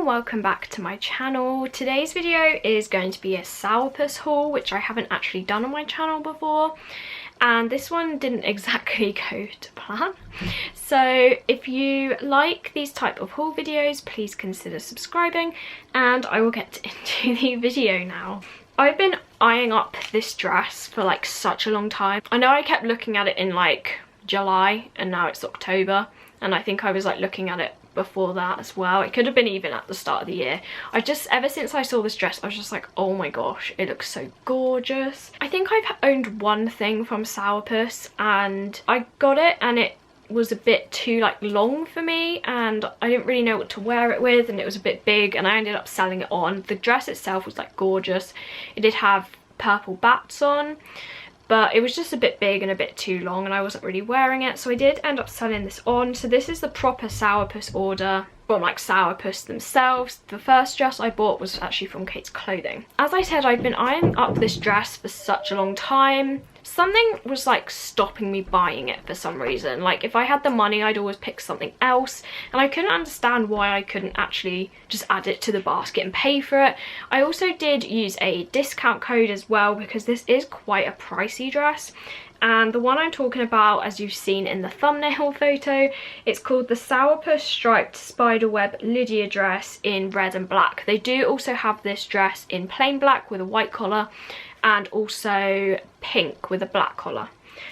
and welcome back to my channel. Today's video is going to be a Sourpuss haul, which I haven't actually done on my channel before, and this one didn't exactly go to plan. So if you like these type of haul videos, please consider subscribing, and I will get into the video now. I've been eyeing up this dress for like such a long time. I know I kept looking at it in like July and now it's October, and I think I was like looking at it before that as well. It could have been even at the start of the year. Ever since I saw this dress, I was just like, oh my gosh, it looks so gorgeous. I think I've owned one thing from Sourpuss and I got it and it was a bit too like long for me and I didn't really know what to wear it with, and it was a bit big and I ended up selling it on. The dress itself was like gorgeous. It did have purple bats on, but it was just a bit big and a bit too long and I wasn't really wearing it, so I did end up selling this on. So this is the proper Sourpuss order from like Sourpuss themselves. The first dress I bought was actually from Kate's Clothing. As I said, I've been eyeing up this dress for such a long time. Something was like stopping me buying it for some reason. Like if I had the money, I'd always pick something else, and I couldn't understand why I couldn't actually just add it to the basket and pay for it. I also did use a discount code as well because this is quite a pricey dress. And the one I'm talking about, as you've seen in the thumbnail photo, it's called the Sourpuss Striped Spiderweb Lydia dress in red and black. They do also have this dress in plain black with a white collar and also pink with a black collar.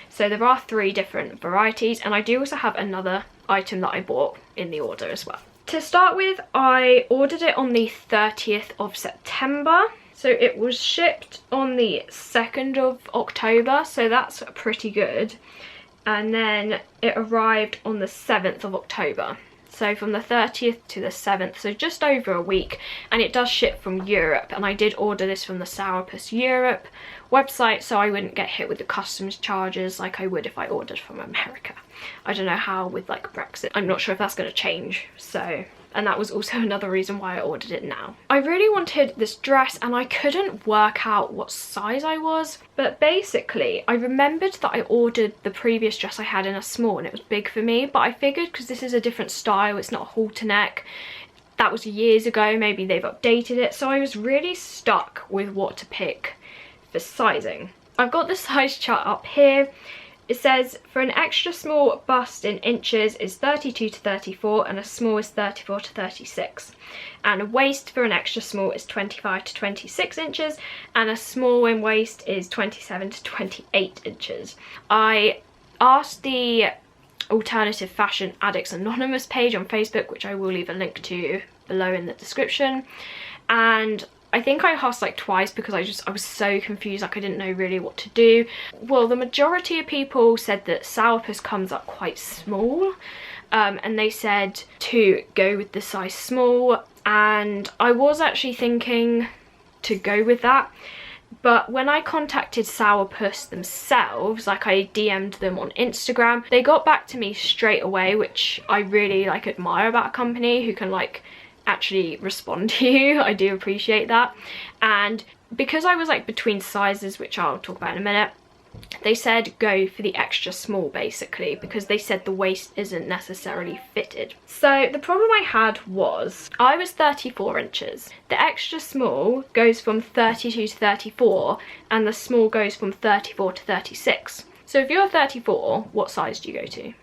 So there are 3 different varieties, and I do also have another item that I bought in the order as well. To start with, I ordered it on the 30th of September. So it was shipped on the 2nd of October, so that's pretty good. And then it arrived on the 7th of October. So from the 30th to the 7th, so just over a week, and it does ship from Europe, and I did order this from the Sourpuss Europe website so I wouldn't get hit with the customs charges like I would if I ordered from America. I don't know how with like Brexit, I'm not sure if that's going to change, so... And that was also another reason why I ordered it now. I really wanted this dress and I couldn't work out what size I was, but basically I remembered that I ordered the previous dress I had in a small and it was big for me, but I figured because this is a different style, it's not a halter neck, that was years ago, maybe they've updated it, so I was really stuck with what to pick for sizing. I've got the size chart up here. It says for an extra small bust in inches is 32 to 34 and a small is 34 to 36. And a waist for an extra small is 25 to 26 inches and a small in waist is 27 to 28 inches. I asked the Alternative Fashion Addicts Anonymous page on Facebook, which I will leave a link to below in the description, and I think I asked like twice because I was so confused, like I didn't know really what to do. Well, the majority of people said that Sourpuss comes up quite small, and they said to go with the size small, and I was actually thinking to go with that. But when I contacted Sourpuss themselves, like I DM'd them on Instagram, they got back to me straight away, which I really like admire about a company who can like actually respond to you. I do appreciate that. And because I was like between sizes, which I'll talk about in a minute, they said go for the extra small basically because they said the waist isn't necessarily fitted. So the problem I had was I was 34 inches. The extra small goes from 32 to 34 and the small goes from 34 to 36. So if you're 34, what size do you go to?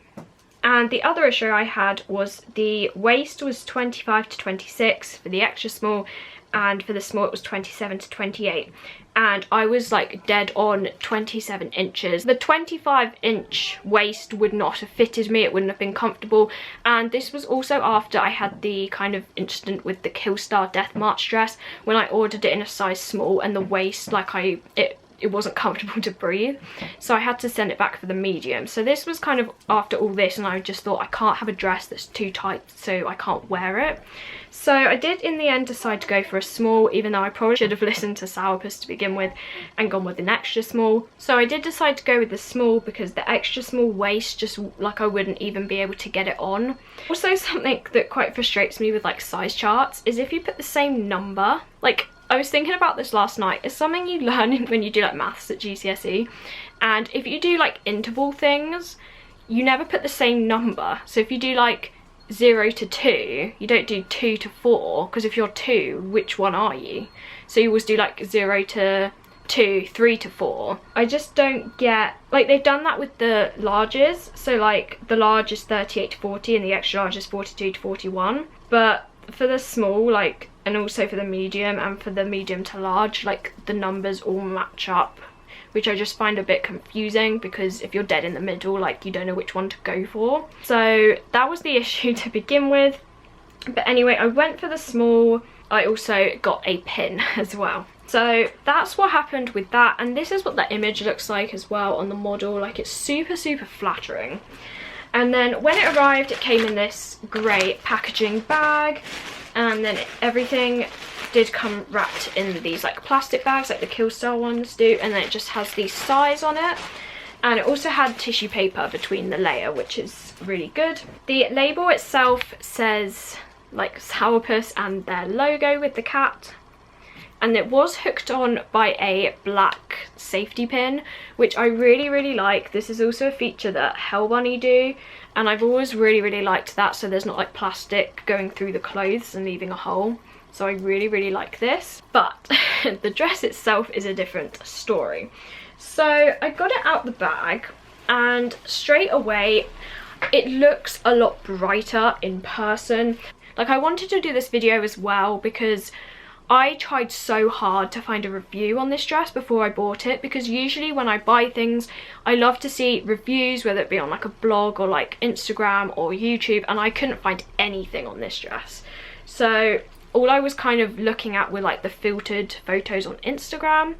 And the other issue I had was the waist was 25 to 26 for the extra small, and for the small it was 27 to 28. And I was like dead on 27 inches. The 25-inch waist would not have fitted me, it wouldn't have been comfortable. And this was also after I had the kind of incident with the Killstar Death March dress when I ordered it in a size small and the waist, like it wasn't comfortable to breathe, so I had to send it back for the medium. So this was kind of after all this, and I just thought I can't have a dress that's too tight so I can't wear it. So I did in the end decide to go for a small, even though I probably should have listened to Sourpuss to begin with and gone with an extra small. So I did decide to go with the small because the extra small waist, just like I wouldn't even be able to get it on. Also, something that quite frustrates me with like size charts is if you put the same number, like I was thinking about this last night, it's something you learn when you do like maths at GCSE, and if you do like interval things, you never put the same number. So if you do like 0 to 2, you don't do 2 to 4, because if you're 2, which one are you? So you always do like 0 to 2, 3 to 4. I just don't get, like, they've done that with the larges, so like the large is 38 to 40 and the extra large is 42 to 41, but for the small, like, and also for the medium and for the medium to large, like the numbers all match up, which I just find a bit confusing, because if you're dead in the middle, like, you don't know which one to go for. So that was the issue to begin with. But anyway, I went for the small. I also got a pin as well. So that's what happened with that, and this is what the image looks like as well on the model. Like, it's super flattering. And then when it arrived, it came in this great packaging bag, and then everything did come wrapped in these like plastic bags like the Killstar ones do, and then it just has these size on it, and it also had tissue paper between the layer, which is really good. The label itself says like Sourpuss and their logo with the cat, and it was hooked on by a black safety pin, which I really like. This is also a feature that Hell Bunny do, and I've always really liked that, so there's not like plastic going through the clothes and leaving a hole. So I really like this. But the dress itself is a different story. So I got it out the bag, and straight away it looks a lot brighter in person. Like, I wanted to do this video as well because I tried so hard to find a review on this dress before I bought it, because usually when I buy things, I love to see reviews, whether it be on like a blog or like Instagram or YouTube, and I couldn't find anything on this dress. So all I was kind of looking at were like the filtered photos on Instagram,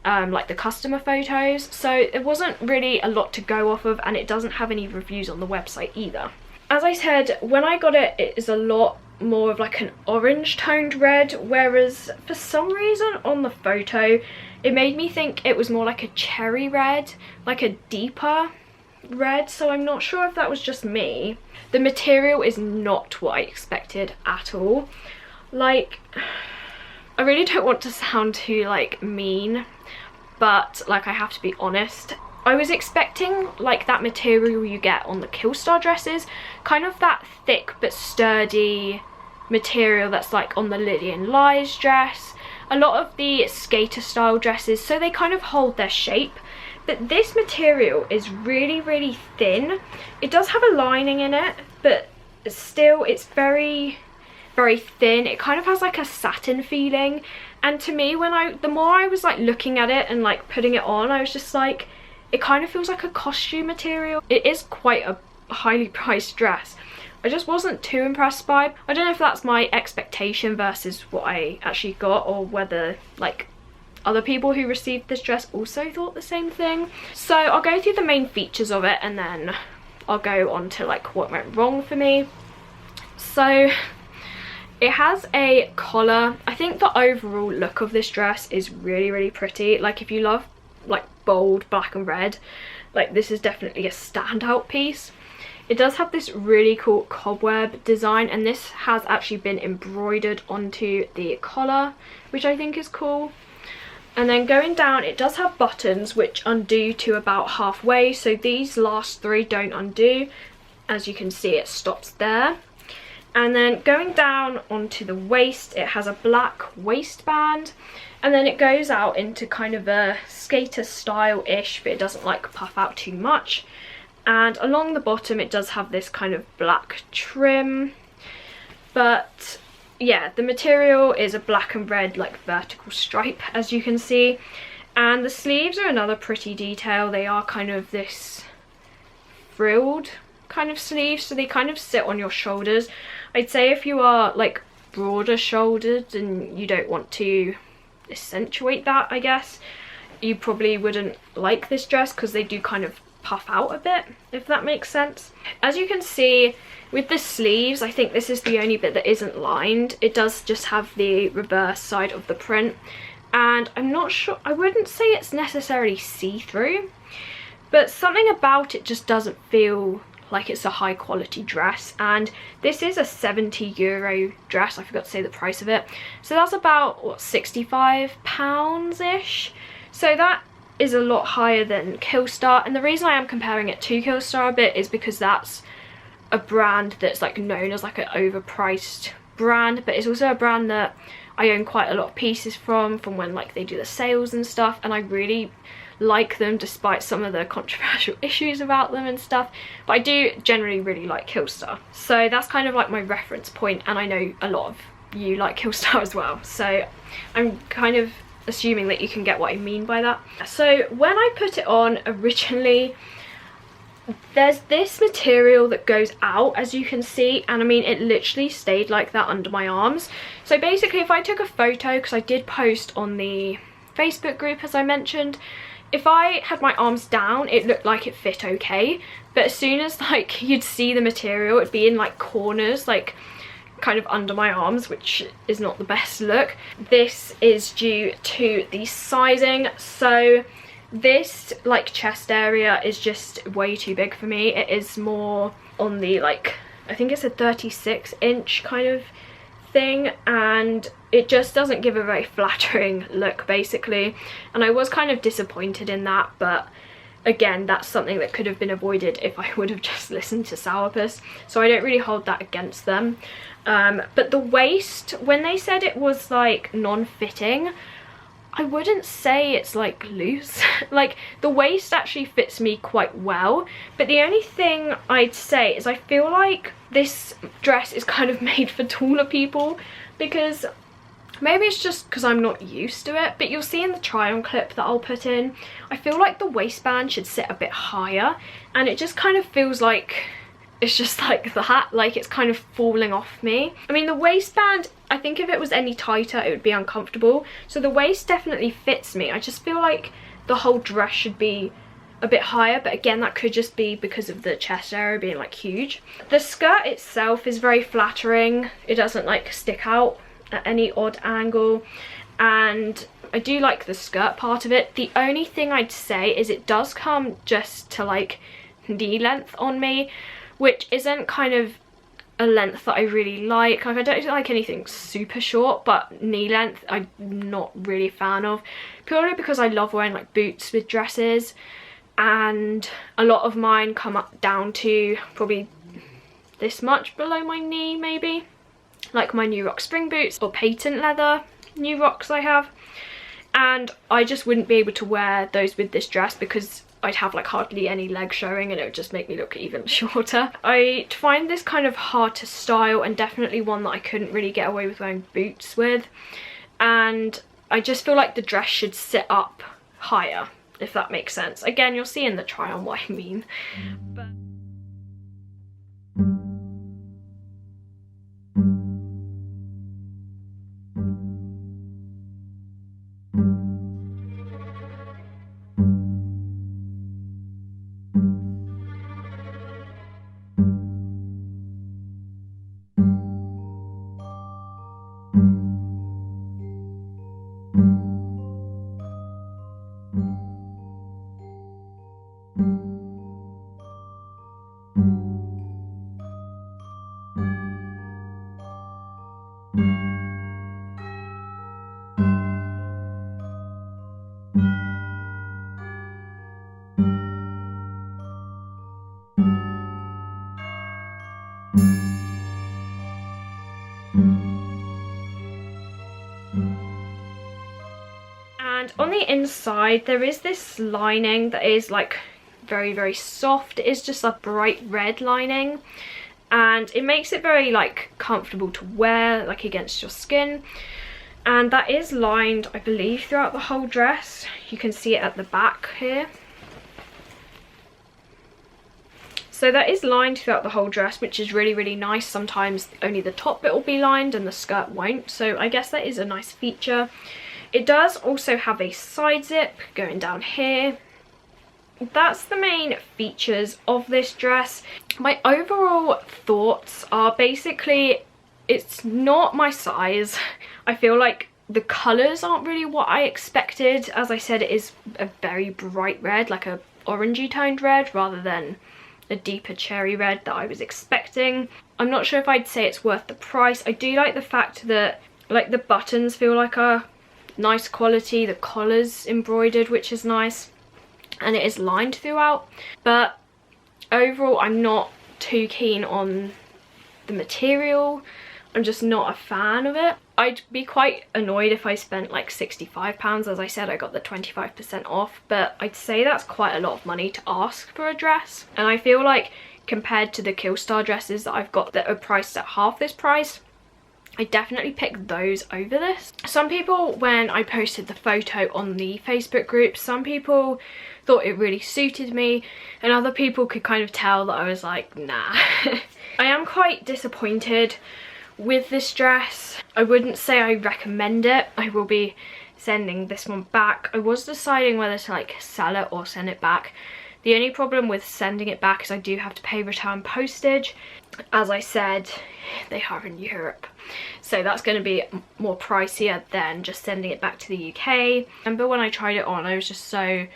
like the customer photos. So it wasn't really a lot to go off of, and it doesn't have any reviews on the website either. As I said, when I got it, it is a lot more of like an orange toned red, whereas for some reason on the photo it made me think it was more like a cherry red, like a deeper red, so I'm not sure if that was just me. The material is not what I expected at all. Like, I really don't want to sound too like mean, but like, I have to be honest, I was expecting like that material you get on the Killstar dresses, kind of that thick but sturdy material that's like on the Lydia and Ly's dress, a lot of the skater style dresses, so they kind of hold their shape. But this material is really thin. It does have a lining in it, but still it's very thin. It kind of has like a satin feeling, and to me, when the more I was like looking at it and like putting it on, I was just like, it kind of feels like a costume material. It is quite a highly priced dress. I just wasn't too impressed by it. I don't know if that's my expectation versus what I actually got, or whether like other people who received this dress also thought the same thing. So I'll go through the main features of it, and then I'll go on to like what went wrong for me. So it has a collar. I think the overall look of this dress is really pretty. Like, if you love like bold black and red, like, this is definitely a standout piece. It does have this really cool cobweb design, and this has actually been embroidered onto the collar, which I think is cool. And then going down, it does have buttons which undo to about halfway, so these last three don't undo. As you can see, it stops there. And then going down onto the waist, it has a black waistband, and then it goes out into kind of a skater style-ish, but it doesn't like puff out too much. And along the bottom it does have this kind of black trim, but yeah, the material is a black and red like vertical stripe, as you can see. And the sleeves are another pretty detail. They are kind of this frilled kind of sleeves, so they kind of sit on your shoulders. I'd say if you are like broader shouldered and you don't want to accentuate that, I guess, you probably wouldn't like this dress, because they do kind of puff out a bit, if that makes sense. As you can see with the sleeves, I think this is the only bit that isn't lined. It does just have the reverse side of the print, and I'm not sure, I wouldn't say it's necessarily see-through, but something about it just doesn't feel like it's a high quality dress. And this is a €70 dress, I forgot to say the price of it, so that's about what, £65 ish. So that is a lot higher than Killstar, and the reason I am comparing it to Killstar a bit is because that's a brand that's like known as like an overpriced brand, but it's also a brand that I own quite a lot of pieces from when like they do the sales and stuff, and I really like them despite some of the controversial issues about them and stuff. But I do generally really like Killstar, so that's kind of like my reference point, and I know a lot of you like Killstar as well, so I'm kind of assuming that you can get what I mean by that. So when I put it on originally, there's this material that goes out, as you can see, and I mean it literally stayed like that under my arms. So basically if I took a photo, because I did post on the Facebook group as I mentioned, if I had my arms down it looked like it fit okay, but as soon as like you'd see the material it'd be in like corners, like kind of under my arms, which is not the best look. This is due to the sizing, so this like chest area is just way too big for me. It is more on the like, I think it's a 36-inch kind of thing, and it just doesn't give a very flattering look basically, and I was kind of disappointed in that, but again that's something that could have been avoided if I would have just listened to Sourpuss, so I don't really hold that against them. But the waist, when they said it was like non-fitting, I wouldn't say it's like loose. Like the waist actually fits me quite well, but the only thing I'd say is I feel like this dress is kind of made for taller people, because maybe it's just because I'm not used to it, but you'll see in the try on clip that I'll put in, I feel like the waistband should sit a bit higher, and it just kind of feels like it's just like that, like it's kind of falling off me. I mean the waistband, I think if it was any tighter it would be uncomfortable, so the waist definitely fits me. I just feel like the whole dress should be a bit higher, but again that could just be because of the chest area being like huge. The skirt itself is very flattering, it doesn't like stick out at any odd angle, and I do like the skirt part of it. The only thing I'd say is it does come just to like knee length on me, which isn't kind of a length that I really like. Like I don't like anything super short, but knee length I'm not really a fan of, purely because I love wearing like boots with dresses, and a lot of mine come up down to probably this much below my knee maybe, like my New Rock spring boots or patent leather New Rocks I have, and I just wouldn't be able to wear those with this dress because I'd have like hardly any leg showing and it would just make me look even shorter. I find this kind of hard to style, and definitely one that I couldn't really get away with wearing boots with, and I just feel like the dress should sit up higher, if that makes sense. Again, you'll see in the try on what I mean. But and on the inside there is this lining that is like very soft. It is just a bright red lining, and it makes it very like comfortable to wear like against your skin, and that is lined I believe throughout the whole dress. You can see it at the back here. So that is lined throughout the whole dress, which is really nice. Sometimes only the top bit will be lined and the skirt won't, so I guess that is a nice feature. It does also have a side zip going down here. That's the main features of this dress. My overall thoughts are basically it's not my size. I feel like the colours aren't really what I expected. As I said, it is a very bright red, like a orangey toned red rather than a deeper cherry red that I was expecting. I'm not sure if I'd say it's worth the price. I do like the fact that like the buttons feel like a nice quality, the collar's embroidered, which is nice, and it is lined throughout, but overall I'm not too keen on the material. I'm just not a fan of it. I'd be quite annoyed if I spent like £65. As I said, I got the 25% off, but I'd say that's quite a lot of money to ask for a dress. And I feel like compared to the Killstar dresses that I've got that are priced at half this price, I definitely picked those over this. Some people, when I posted the photo on the Facebook group, some people thought it really suited me, and other people could kind of tell that I was like, nah. I am quite disappointed with this dress. I wouldn't say I recommend it. I will be sending this one back. I was deciding whether to like sell it or send it back. The only problem with sending it back is I do have to pay return postage. As I said, they are in Europe, so that's going to be more pricier than just sending it back to the UK. I remember when I tried it on, I was just so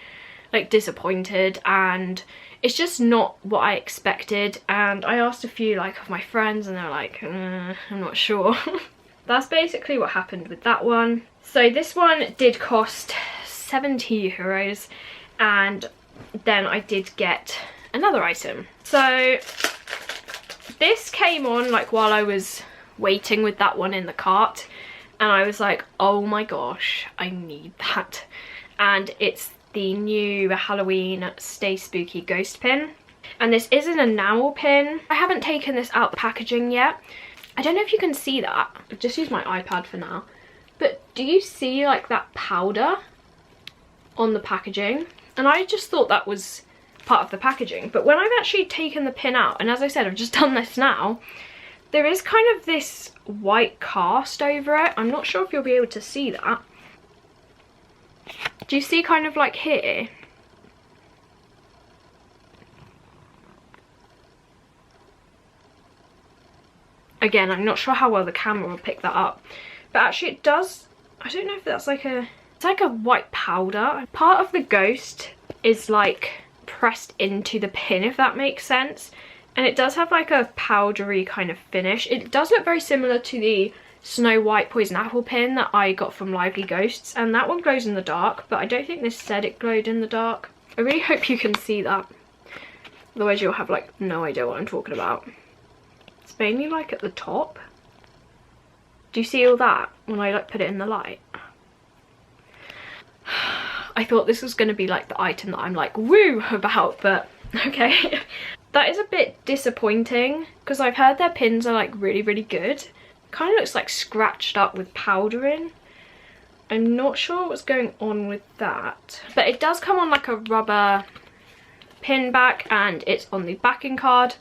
like disappointed, and it's just not what I expected. And I asked a few like of my friends and they were like, I'm not sure. That's basically what happened with that one. So this one did cost €70, and then I did get another item. So this came on like while I was waiting with that one in the cart, and I was like, oh my gosh, I need that. And it's the new Halloween Stay Spooky ghost pin, and this is an enamel pin. I haven't taken this out the packaging yet. I don't know if you can see that. I've just used my iPad for now, but do you see like that powder on the packaging? And I just thought that was part of the packaging, but when I've actually taken the pin out, and as I said, I've just done this now, there is kind of this white cast over it. I'm not sure if you'll be able to see that. Do you see kind of like here? Again, I'm not sure how well the camera will pick that up, but actually it does. I don't know if that's like a, it's like a white powder. Part of the ghost is like pressed into the pin, if that makes sense, and it does have like a powdery kind of finish. It does look very similar to the Snow White Poison Apple pin that I got from Lively Ghosts, and that one glows in the dark, but I don't think this said it glowed in the dark. I really hope you can see that, otherwise you'll have like no idea what I'm talking about. It's mainly like at the top. Do you see all that when I like put it in the light? I thought this was going to be like the item that I'm like woo about, but okay. That is a bit disappointing because I've heard their pins are like really good. Kind of looks like scratched up with powdering. I'm not sure what's going on with that, but it does come on like a rubber pin back, and it's on the backing card,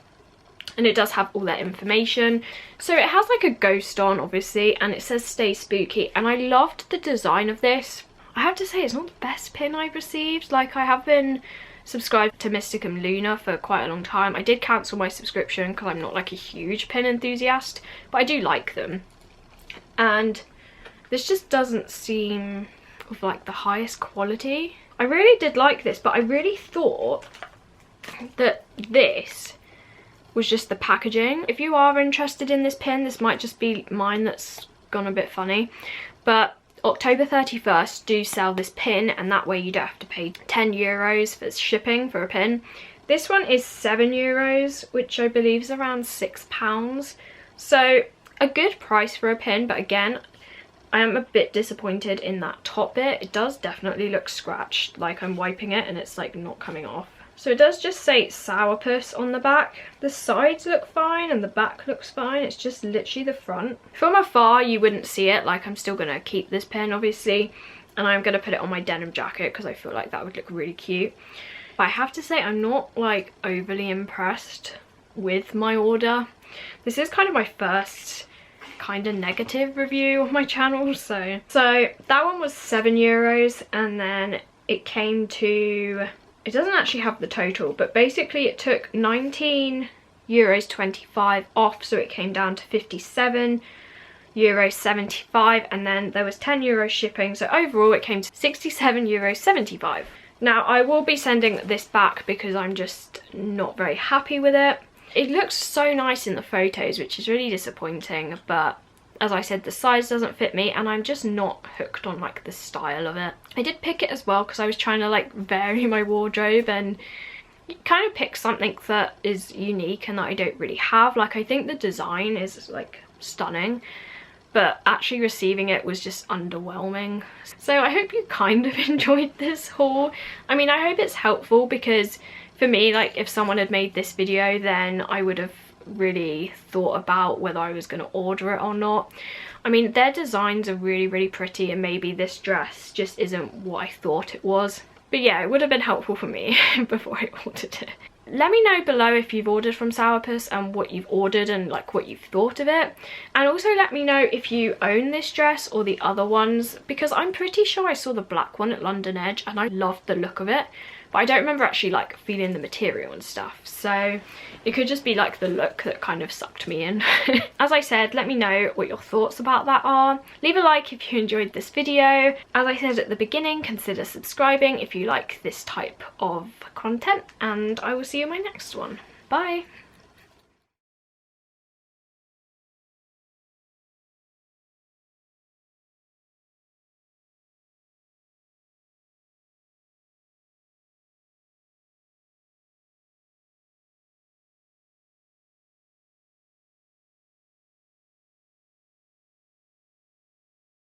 and it does have all that information. So it has like a ghost on obviously, and it says Stay Spooky, and I loved the design of this. I have to say it's not the best pin I've received. Like, I have been subscribed to Mystic and Luna for quite a long time. I did cancel my subscription because I'm not like a huge pin enthusiast, but I do like them. And this just doesn't seem of like the highest quality. I really did like this, but I really thought that this was just the packaging. If you are interested in this pin, this might just be mine that's gone a bit funny, but October 31st do sell this pin, and that way you don't have to pay €10 for shipping for a pin. This one is €7, which I believe is around £6. So a good price for a pin, but again, I am a bit disappointed in that top bit. It does definitely look scratched, like I'm wiping it and it's like not coming off. So it does just say Sourpuss on the back. The sides look fine and the back looks fine. It's just literally the front. From afar you wouldn't see it. Like, I'm still gonna keep this pin obviously, and I'm gonna put it on my denim jacket because I feel like that would look really cute. But I have to say I'm not like overly impressed with my order. This is kind of my first kind of negative review of my channel. So that one was €7, and then it came to, it doesn't actually have the total, but basically it took €19.25 off, so it came down to €57.75, and then there was €10 shipping, so overall it came to €67.75. Now I will be sending this back because I'm just not very happy with it. It looks so nice in the photos, which is really disappointing, but as I said, the size doesn't fit me, and I'm just not hooked on like the style of it. I did pick it as well because I was trying to like vary my wardrobe, and kind of pick something that is unique and that I don't really have. Like, I think the design is like stunning, but actually receiving it was just underwhelming. So I hope you kind of enjoyed this haul. I mean, I hope it's helpful, because for me, like, if someone had made this video, then I would have really thought about whether I was going to order it or not. I mean, their designs are really, really pretty, and maybe this dress just isn't what I thought it was. But yeah, it would have been helpful for me before I ordered it. Let me know below if you've ordered from Sourpuss and what you've ordered and like what you've thought of it. And also let me know if you own this dress or the other ones, because I'm pretty sure I saw the black one at London Edge and I loved the look of it, but I don't remember actually like feeling the material and stuff. So it could just be like the look that kind of sucked me in. As I said, let me know what your thoughts about that are. Leave a like if you enjoyed this video. As I said at the beginning, consider subscribing if you like this type of content, and I will see you in my next one. Bye!